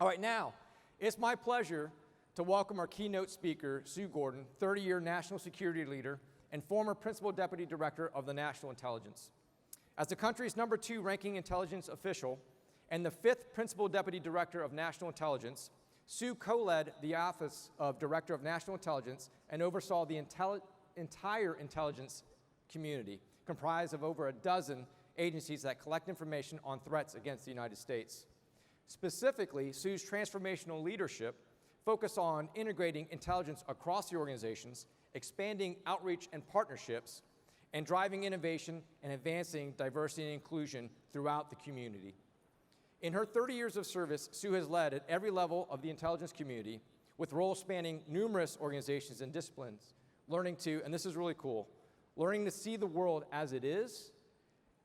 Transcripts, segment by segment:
All right, now, it's my pleasure to welcome our keynote speaker, Sue Gordon, 30-year national security leader and former principal deputy director of the National Intelligence. As the country's #2 ranking intelligence official and the 5th principal deputy director of national intelligence, Sue co-led the Office of Director of National Intelligence and oversaw the entire intelligence community, comprised of over a dozen agencies that collect information on threats against the United States. Specifically, Sue's transformational leadership focused on integrating intelligence across the organizations, expanding outreach and partnerships, and driving innovation and advancing diversity and inclusion throughout the community. In her 30 years of service, Sue has led at every level of the intelligence community, with roles spanning numerous organizations and disciplines, learning to, and this is really cool, learning to see the world as it is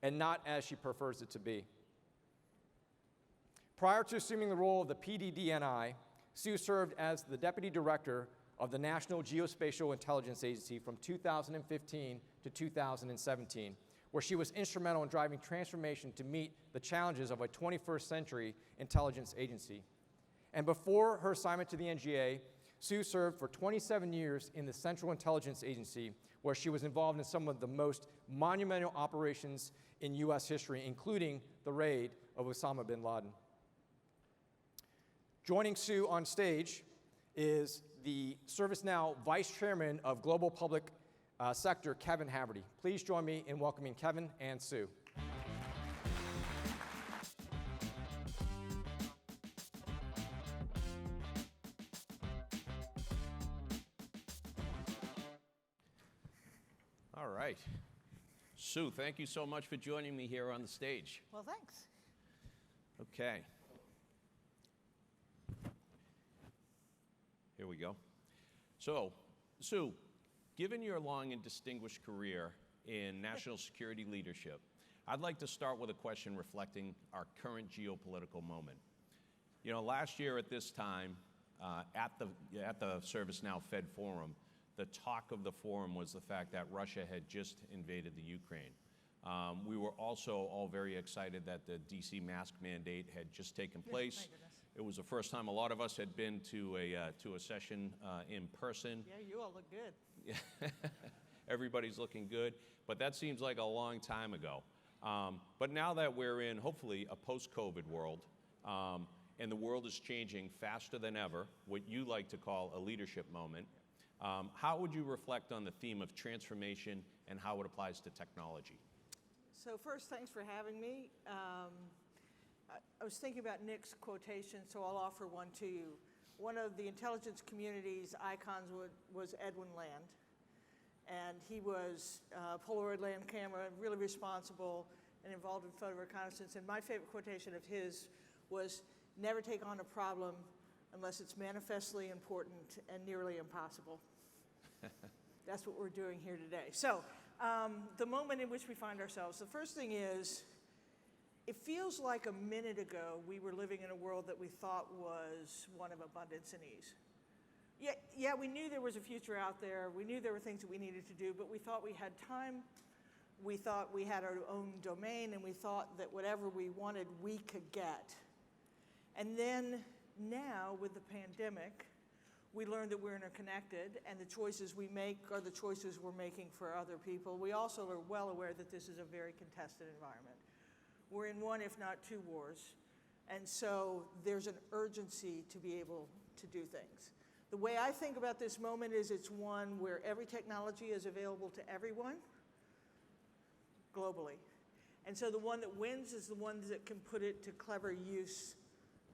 and not as she prefers it to be. Prior to assuming the role of the PDDNI, Sue served as the Deputy Director of the National Geospatial Intelligence Agency from 2015 to 2017, where she was instrumental in driving transformation to meet the challenges of a 21st century intelligence agency. And before her assignment to the NGA, Sue served for 27 years in the Central Intelligence Agency, where she was involved in some of the most monumental operations in US history, including the raid of Osama bin Laden. Joining Sue on stage is the ServiceNow Vice Chairman of Global Public Sector, Kevin Haverty. Please join me in welcoming Kevin and Sue. All right. Sue, thank you so much for joining me here on the stage. Well, thanks. Okay. Here we go. So, Sue, given your long and distinguished career in national security leadership, I'd like to start with a question reflecting our current geopolitical moment. You know, last year at this time, at the ServiceNow Fed Forum, the talk of the forum was the fact that Russia had just invaded the Ukraine. We were also all very excited that the DC mask mandate had just taken place. It was the first time a lot of us had been to a session in person. Yeah, you all look good. Everybody's looking good, but that seems like a long time ago. But now that we're in, hopefully, a post-COVID world, and the world is changing faster than ever, what you like to call a leadership moment, how would you reflect on the theme of transformation and how it applies to technology? So first, thanks for having me. I was thinking about Nick's quotation, so I'll offer one to you. One of the intelligence community's icons was Edwin Land. And he was Polaroid land camera, really responsible and involved in photo reconnaissance. And my favorite quotation of his was, "Never take on a problem unless it's manifestly important and nearly impossible." That's what we're doing here today. So the moment in which we find ourselves, the first thing is, it feels like a minute ago we were living in a world that we thought was one of abundance and ease. Yeah, we knew there was a future out there. We knew there were things that we needed to do, but we thought we had time. We thought we had our own domain, and we thought that whatever we wanted, we could get. And then now, with the pandemic, we learned that we're interconnected, and the choices we make are the choices we're making for other people. We also are well aware that this is a very contested environment. We're in one, if not two wars, and so there's an urgency to be able to do things. The way I think about this moment is it's one where every technology is available to everyone globally. And so the one that wins is the one that can put it to clever use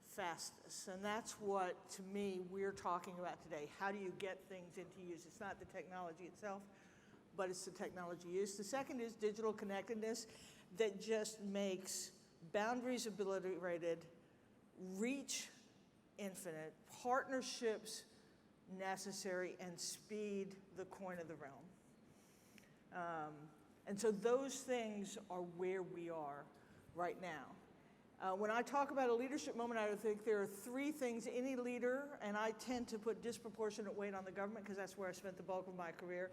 fastest. And that's what, to me, we're talking about today. How do you get things into use? It's not the technology itself, but it's the technology use. The second is digital connectedness that just makes boundaries obliterated, reach infinite, partnerships necessary, and speed the coin of the realm. And so those things are where we are right now. When I talk about a leadership moment, I think there are three things any leader, and I tend to put disproportionate weight on the government because that's where I spent the bulk of my career,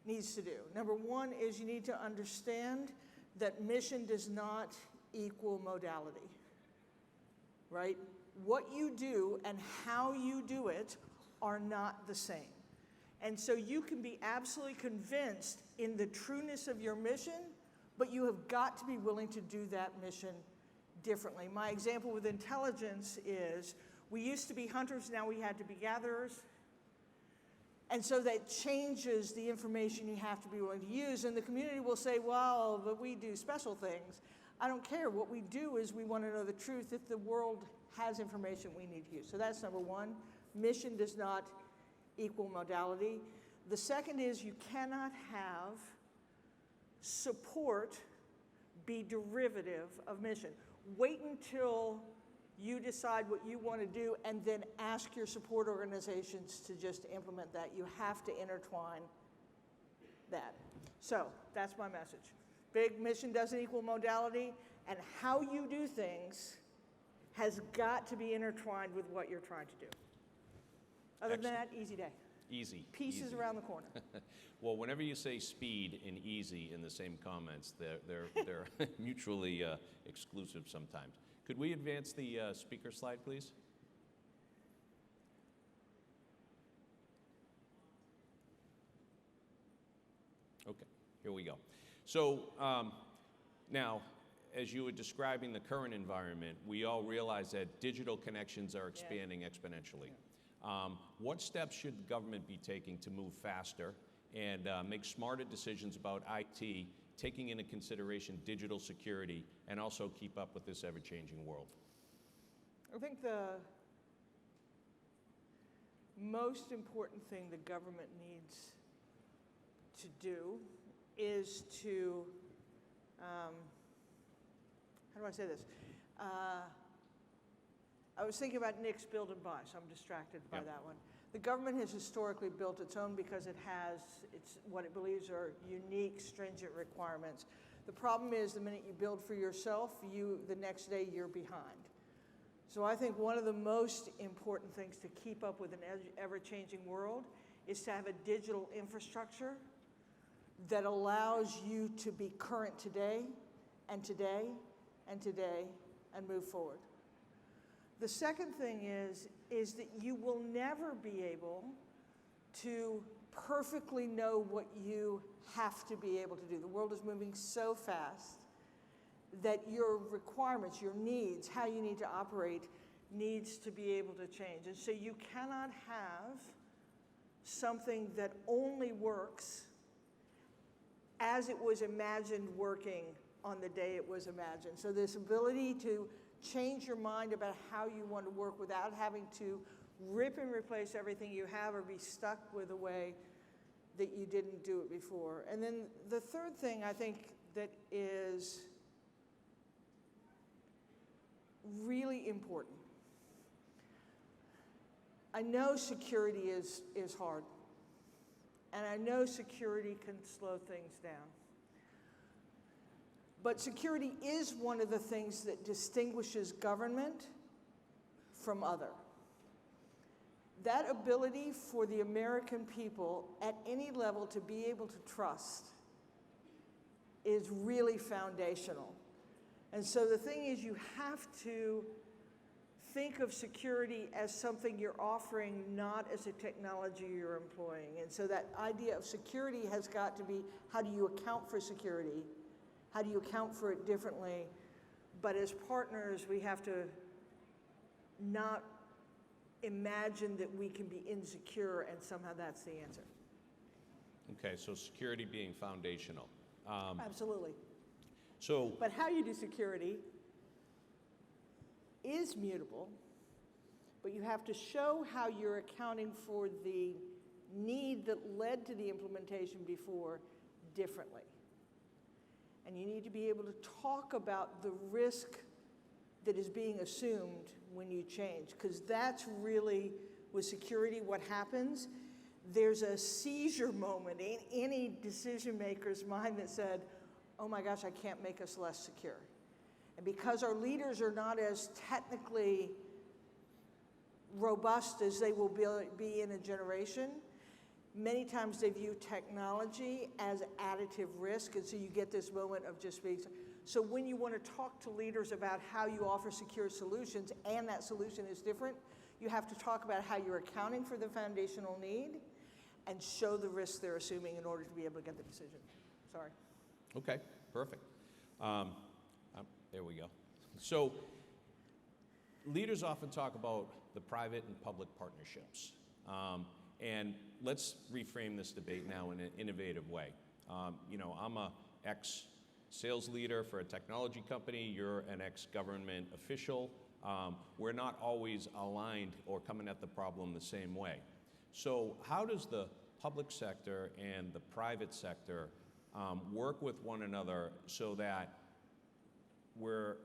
needs to do. Number one is you need to understand that mission does not equal modality, right? what you do and how you do it are not the same. And so you can be absolutely convinced in the trueness of your mission, but you have got to be willing to do that mission differently. My example with intelligence is, we used to be hunters, now we had to be gatherers. And so that changes the information you have to be willing to use. And the community will say, well, but we do special things. I don't care. What we do is we want to know the truth if the world has information we need to use. So that's number one. Mission does not equal modality. The second is you cannot have support be derivative of mission. Wait until you decide what you want to do and then ask your support organizations to just implement that. You have to intertwine that. So that's my message. Big mission doesn't equal modality, and how you do things has got to be intertwined with what you're trying to do. Other than that, easy day. Easy. Peace is around the corner. Well, whenever you say speed and easy in the same comments, they're mutually exclusive sometimes. Could we advance the speaker slide, please? Okay, here we go. So now, as you were describing the current environment, we all realize that digital connections are expanding exponentially. What steps should the government be taking to move faster and make smarter decisions about IT, taking into consideration digital security, and also keep up with this ever-changing world? I think the most important thing the government needs to do is to, how do I say this? I was thinking about Nick's build and buy, so I'm distracted by that one. The government has historically built its own because it has what it believes are unique, stringent requirements. The problem is the minute you build for yourself, the next day you're behind. So I think one of the most important things to keep up with an ever-changing world is to have a digital infrastructure that allows you to be current today, and today, and today, and move forward. The second thing is that you will never be able to perfectly know what you have to be able to do. The world is moving so fast that your requirements, your needs, how you need to operate needs to be able to change. And so you cannot have something that only works as it was imagined working on the day it was imagined. So this ability to change your mind about how you want to work without having to rip and replace everything you have or be stuck with a way that you didn't do it before. And then the third thing I think that is really important. I know security is hard, and I know security can slow things down. But security is one of the things that distinguishes government from other. That ability for the American people at any level to be able to trust is really foundational. And so the thing is, you have to think of security as something you're offering, not as a technology you're employing. And so that idea of security has got to be, how do you account for security? How do you account for it differently? But as partners, we have to not imagine that we can be insecure and somehow that's the answer. Okay, so security being foundational. Absolutely. So, But how you do security is mutable, but you have to show how you're accounting for the need that led to the implementation before differently. And you need to be able to talk about the risk that is being assumed when you change, because that's really, with security, what happens. There's a seizure moment in any decision maker's mind that said, oh my gosh, I can't make us less secure. And because our leaders are not as technically robust as they will be in a generation, Many times they view technology as additive risk, and so you get this moment of just being. So when you want to talk to leaders about how you offer secure solutions and that solution is different, you have to talk about how you're accounting for the foundational need and show the risks they're assuming in order to be able to get the decision. Sorry. Okay, perfect. There we go. So leaders often talk about the private and public partnerships. And let's reframe this debate now in an innovative way. You know, I'm a ex-sales leader for a technology company. You're an ex-government official. We're not always aligned or coming at the problem the same way. So how does the public sector and the private sector work with one another so that we're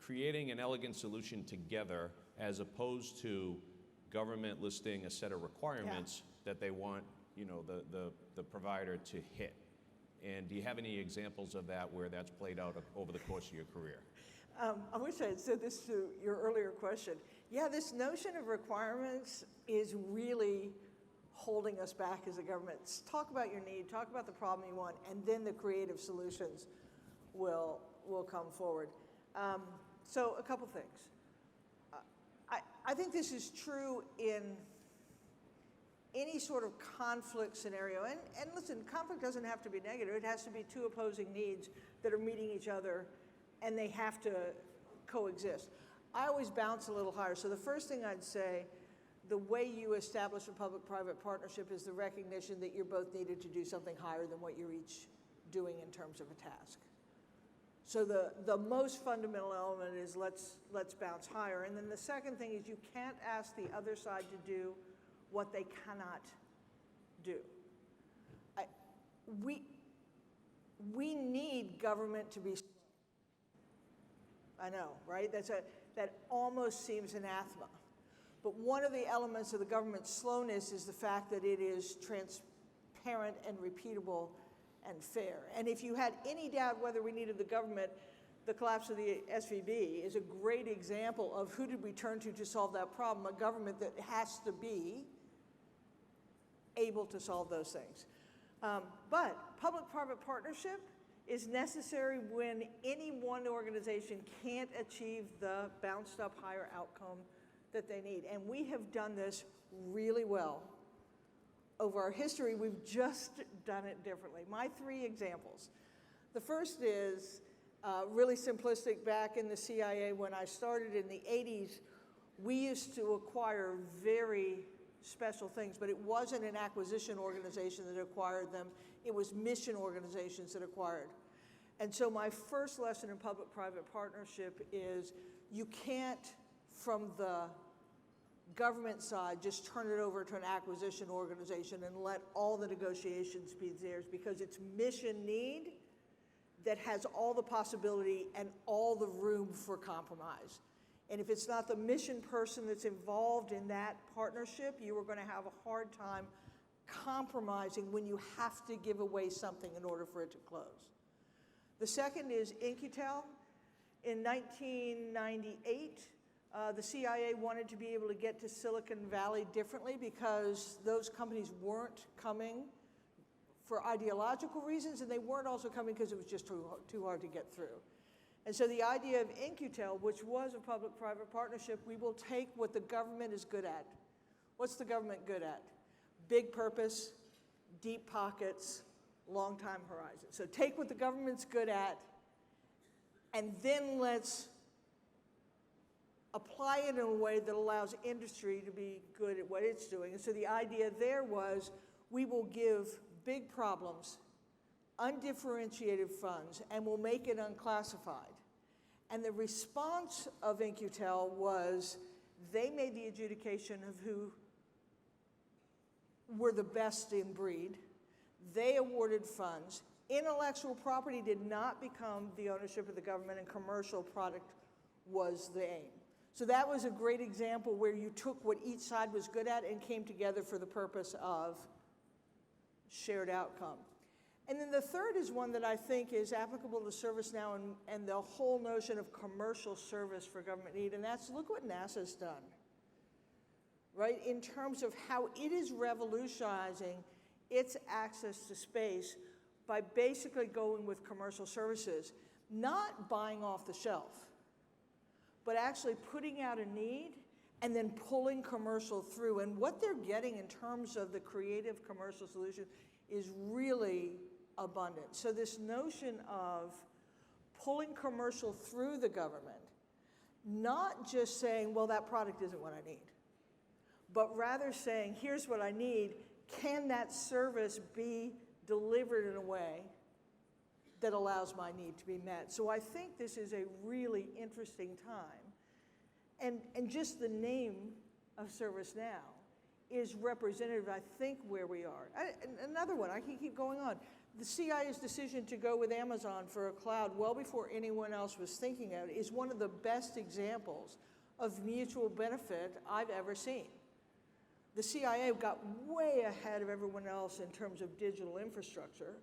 creating an elegant solution together as opposed to government listing a set of requirements that they want, you know, the provider to hit? And do you have any examples of that where that's played out over the course of your career? I wish I had said this to your earlier question. Yeah, this notion of requirements is really holding us back as a government. Talk about your need, talk about the problem you want, and then the creative solutions will come forward. So a couple things. I think this is true in any sort of conflict scenario. And listen, conflict doesn't have to be negative. It has to be two opposing needs that are meeting each other, and they have to coexist. I always bounce a little higher. So the first thing I'd say, the way you establish a public-private partnership is the recognition that you're both needed to do something higher than what you're each doing in terms of a task. So the most fundamental element is let's bounce higher. And then the second thing is you can't ask the other side to do what they cannot do. We need government to be slow. I know, right? That almost seems anathema. But one of the elements of the government's slowness is the fact that it is transparent and repeatable and fair. And if you had any doubt whether we needed the government, the collapse of the SVB is a great example of who did we turn to solve that problem, a government that has to be able to solve those things. But public-private partnership is necessary when any one organization can't achieve the bounced up higher outcome that they need. And we have done this really well. Over our history, we've just done it differently. My three examples. The first is really simplistic. Back in the CIA when I started in the 80s, we used to acquire very special things, but it wasn't an acquisition organization that acquired them. It was mission organizations that acquired. And so my first lesson in public-private partnership is you can't, from the government side, just turn it over to an acquisition organization and let all the negotiations be theirs, because it's mission need that has all the possibility and all the room for compromise. And if it's not the mission person that's involved in that partnership, you are going to have a hard time compromising when you have to give away something in order for it to close. The second is In-Q-Tel. In 1998, the CIA wanted to be able to get to Silicon Valley differently because those companies weren't coming for ideological reasons, and they weren't also coming because it was just too hard to get through. And so the idea of In-Q-Tel, which was a public-private partnership, we will take what the government is good at. What's the government good at? Big purpose, deep pockets, long time horizon. So take what the government's good at, and then let's apply it in a way that allows industry to be good at what it's doing. And so the idea there was we will give big problems undifferentiated funds, and we'll make it unclassified. And the response of In-Q-Tel was they made the adjudication of who were the best in breed. They awarded funds. Intellectual property did not become the ownership of the government, and commercial product was the aim. So that was a great example where you took what each side was good at and came together for the purpose of shared outcome. And then the third is one that I think is applicable to ServiceNow and the whole notion of commercial service for government need, and that's look what NASA's done. right? In terms of how it is revolutionizing its access to space by basically going with commercial services, not buying off the shelf, but actually putting out a need and then pulling commercial through. And what they're getting in terms of the creative commercial solution is really abundant. So this notion of pulling commercial through the government, not just saying, well, that product isn't what I need, but rather saying, here's what I need, can that service be delivered in a way that allows my need to be met? So I think this is a really interesting time. And just the name of ServiceNow is representative, I think, where we are. Another one, I can keep going on. The CIO's decision to go with Amazon for a cloud well before anyone else was thinking of it is one of the best examples of mutual benefit I've ever seen. The CIA got way ahead of everyone else in terms of digital infrastructure.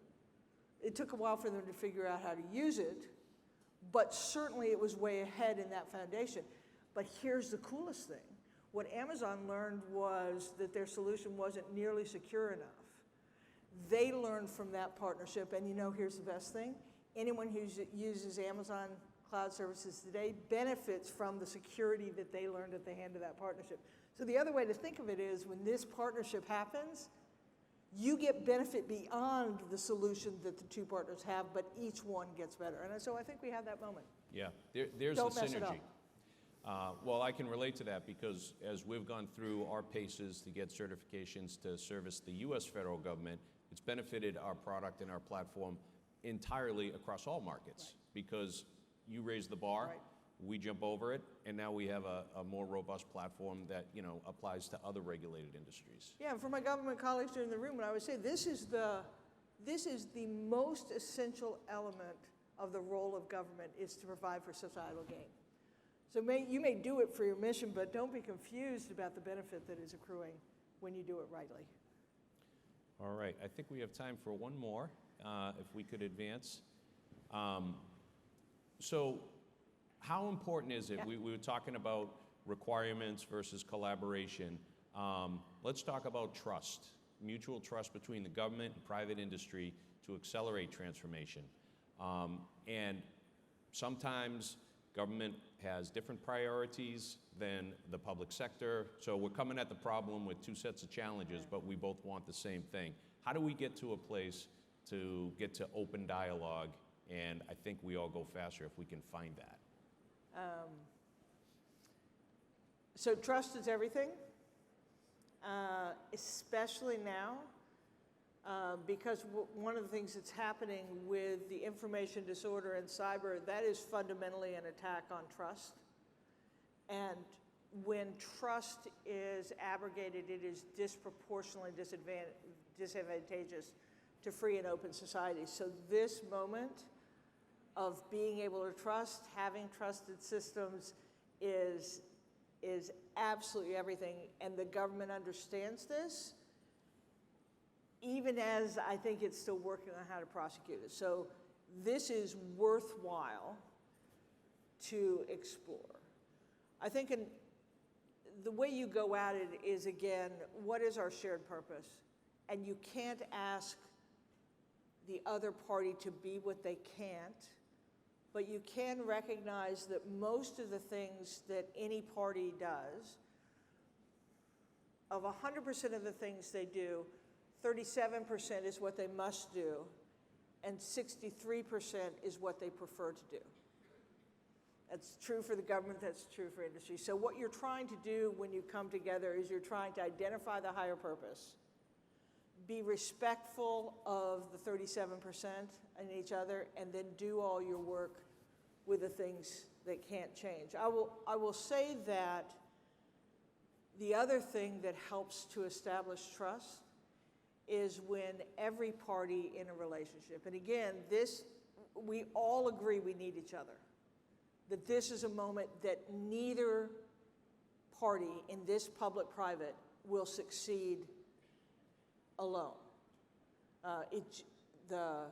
It took a while for them to figure out how to use it, but certainly it was way ahead in that foundation. But here's the coolest thing. What Amazon learned was that their solution wasn't nearly secure enough. They learned from that partnership, and here's the best thing. Anyone who uses Amazon Cloud Services today benefits from the security that they learned at the hand of that partnership. So the other way to think of it is when this partnership happens, you get benefit beyond the solution that the two partners have, but each one gets better. And so I think we have that moment. Yeah, there's Don't the mess it synergy. up. Well, I can relate to that because as we've gone through our paces to get certifications to service the U.S. federal government, it's benefited our product and our platform entirely across all markets because you raise the bar, Right. we jump over it, and now we have a more robust platform that applies to other regulated industries. Yeah, and for my government colleagues here in the room, I would say this is the most essential element of the role of government is to provide for societal gain. So you may do it for your mission, but don't be confused about the benefit that is accruing when you do it rightly. All right, I think we have time for one more, if we could advance. So how important is it? Yeah. We were talking about requirements versus collaboration. Let's talk about trust, mutual trust between the government and private industry to accelerate transformation. And sometimes government has different priorities than the public sector. So we're coming at the problem with two sets of challenges, but we both want the same thing. How do we get to a place to get to open dialogue? And I think we all go faster if we can find that. So trust is everything, especially now, because one of the things that's happening with the information disorder and cyber, that is fundamentally an attack on trust. And when trust is abrogated, it is disproportionately disadvantageous to free and open societies. So this moment of being able to trust, having trusted systems is absolutely everything, and the government understands this, even as I think it's still working on how to prosecute it. So this is worthwhile to explore. I think the way you go at it is, again, what is our shared purpose? And you can't ask the other party to be what they can't, but you can recognize that most of the things that any party does, of 100% of the things they do, 37% is what they must do, and 63% is what they prefer to do. That's true for the government, that's true for industry. So what you're trying to do when you come together is you're trying to identify the higher purpose, be respectful of the 37% in each other, and then do all your work with the things that can't change. I will say that the other thing that helps to establish trust is when every party in a relationship, and again, we all agree we need each other, that this is a moment that neither party in this public-private will succeed alone. The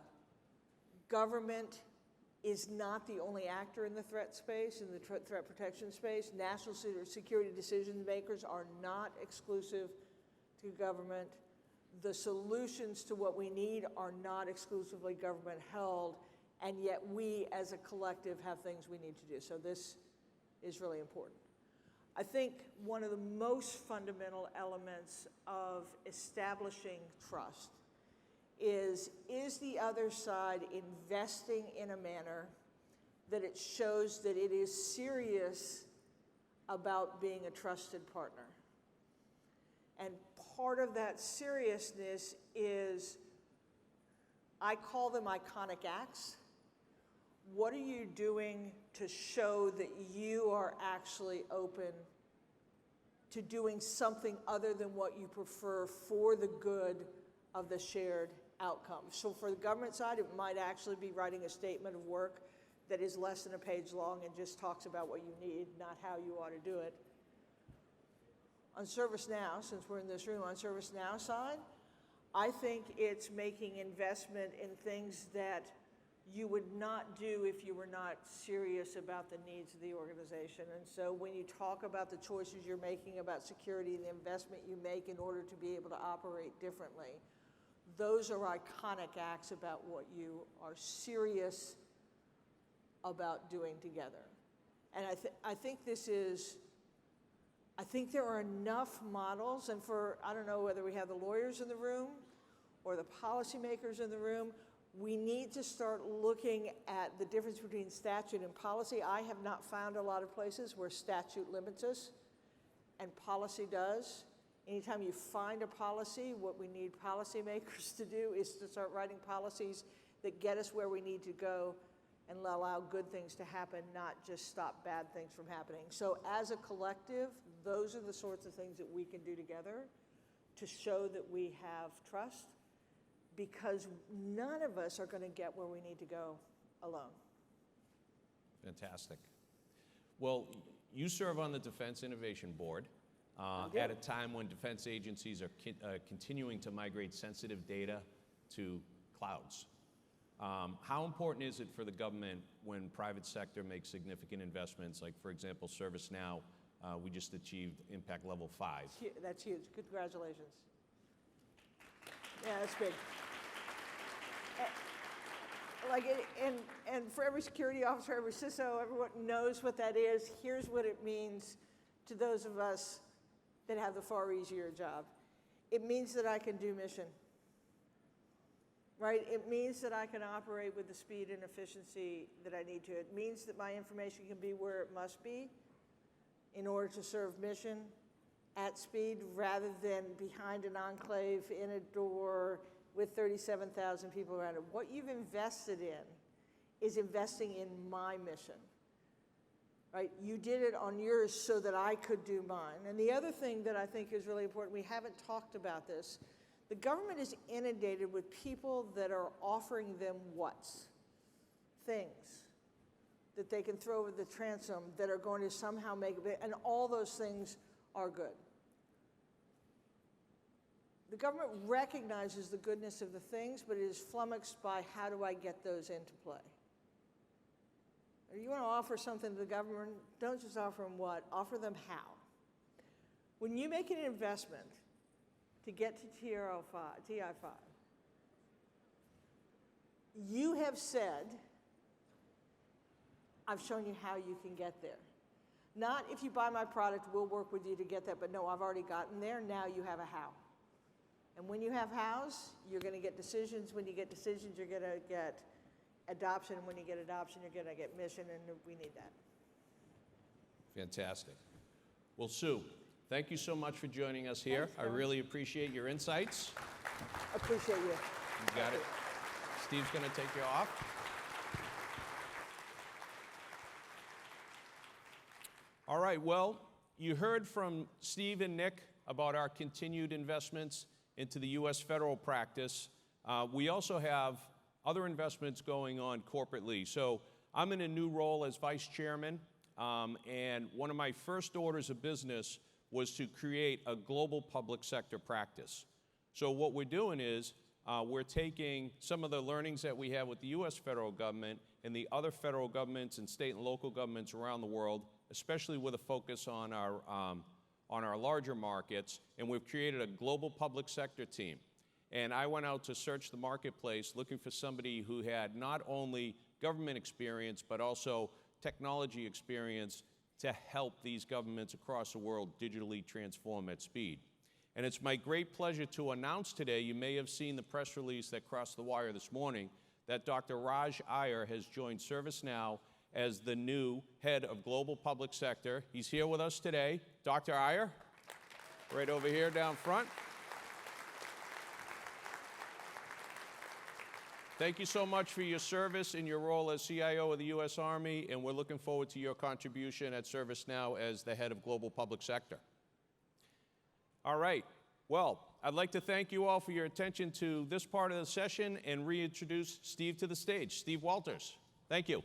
government is not the only actor in the threat space, in the threat protection space. National security decision makers are not exclusive to government. The solutions to what we need are not exclusively government held, and yet we as a collective have things we need to do. So this is really important. I think one of the most fundamental elements of establishing trust is the other side investing in a manner that it shows that it is serious about being a trusted partner. And part of that seriousness is, I call them iconic acts. What are you doing to show that you are actually open to doing something other than what you prefer for the good of the shared outcome? So for the government side, it might actually be writing a statement of work that is less than a page long and just talks about what you need, not how you ought to do it. On ServiceNow, since we're in this room, on ServiceNow side, I think it's making investment in things that you would not do if you were not serious about the needs of the organization. And so when you talk about the choices you're making about security and the investment you make in order to be able to operate differently, those are iconic acts about what you are serious about doing together. And I think this is, I think there are enough models, and for, I don't know whether we have the lawyers in the room or the policymakers in the room, we need to start looking at the difference between statute and policy. I have not found a lot of places where statute limits us and policy does. Anytime you find a policy, what we need policymakers to do is to start writing policies that get us where we need to go and allow good things to happen, not just stop bad things from happening. So as a collective, those are the sorts of things that we can do together to show that we have trust, because none of us are going to get where we need to go alone. Fantastic. Well, you serve on the Defense Innovation Board at a time when defense agencies are continuing to migrate sensitive data to clouds. How important is it for the government when private sector makes significant investments, like, for example, ServiceNow, we just achieved impact level 5. That's huge. Congratulations. Yeah, that's big. And for every security officer, every CISO, everyone knows what that is. Here's what it means to those of us that have the far easier job. It means that I can do mission, right? It means that I can operate with the speed and efficiency that I need to. It means that my information can be where it must be in order to serve mission at speed, rather than behind an enclave in a door with 37,000 people around it. What you've invested in is investing in my mission, right? You did it on yours so that I could do mine. And the other thing that I think is really important, we haven't talked about this, the government is inundated with people that are offering them what's? Things that they can throw over the transom that are going to somehow make it, and all those things are good. The government recognizes the goodness of the things, but it is flummoxed by, how do I get those into play? If you want to offer something to the government, don't just offer them what, offer them how. When you make an investment to get to TI5, you have said, I've shown you how you can get there. Not, if you buy my product, we'll work with you to get that, but no, I've already gotten there, now you have a how. And when you have hows, you're going to get decisions. When you get decisions, you're going to get adoption. And when you get adoption, you're going to get mission, and we need that. Fantastic. Well, Sue, thank you so much for joining us here. Thanks, I really appreciate your insights. Appreciate you. You got it. Steve's going to take you off. All right, well, you heard from Steve and Nick about our continued investments into the U.S. federal practice. We also have other investments going on corporately. So I'm in a new role as vice chairman, and one of my first orders of business was to create a global public sector practice. So what we're doing is we're taking some of the learnings that we have with the U.S. federal government and the other federal governments and state and local governments around the world, especially with a focus on our larger markets, and we've created a global public sector team. And I went out to search the marketplace looking for somebody who had not only government experience, but also technology experience to help these governments across the world digitally transform at speed. And it's my great pleasure to announce today, you may have seen the press release that crossed the wire this morning, that Dr. Raj Iyer has joined ServiceNow as the new head of global public sector. He's here with us today. Dr. Iyer, right over here down front. Thank you so much for your service in your role as CIO of the U.S. Army, and we're looking forward to your contribution at ServiceNow as the head of global public sector. All right. Well, I'd like to thank you all for your attention to this part of the session and reintroduce Steve to the stage. Steve Walters. Thank you.